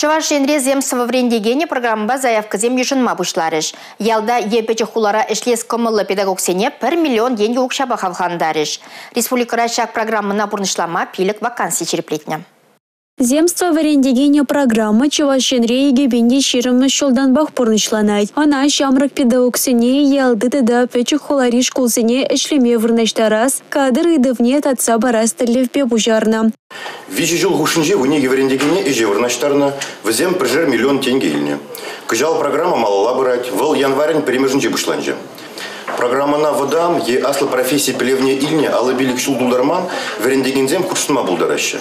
Чуваш женре земство врендегене программа заявка зем южынма бушларыш. Ялда епече хулара эшлес комылы педагогсене 1 миллион деньги укшаба хавхандарыш. Республика шак программына бурнышлама пилік вакансий череплетня. Земство в арендегене программы Чувашенре и Гебенде Ширамы Шолданбах порнышланайт. Она шамрак педагогсене ялды да печек холари школсене эшлеме вырнаштарас, кадр и давнет отца барастали в пебужарна. Вичи жил гушинже в униге в арендегене и же вырнаштарна, в зем прижер миллион тенге ильне. Кыжал программа малала брать, вол январень перемежнже бушланже. Программа на водам е асла профессии плевне ильне алабилик шулдулдарман в арендегензем курсума булдараще.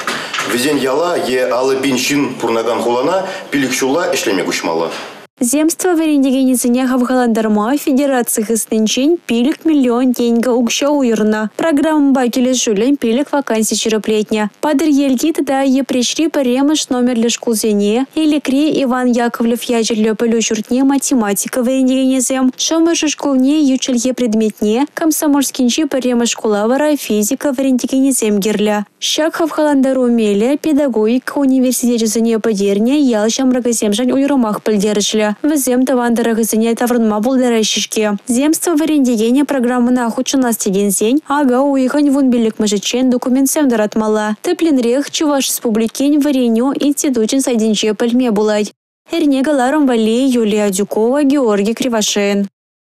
Везен яла е алабиншин пурнаган хулана пилик шула эшлеме гушмала. Земство в арендегене ценяха в Галандарма федерации хыстынчень пилик миллион деньга укша уйрна. Программа бакеле жулен пилик вакансий череплетня. Падр ельги тогда е пришли паремыш номер для школзене или кри Иван Яковлев яжерлё полюшуртне математика в арендегене зем. Шомыш школне ючелье предметне комсомольскинчи паремыш школавара физика в арендегене зем герля. Шакха в Галандару меле педагогика университете зене подерне ялшам рагаземжань уйромах польдерышля. В зем тавандарах зене таврнма булдарайшишке. Земство в арендегене программы на охучена стегензень, ага уихань вун билик мажичен документсем даратмала. Тепленрех Чуваш республикень вареню институтин сайдинче пальме булай. Эрнега Ларом Валей, Юлия Дюкова, Георгий Кривошеин.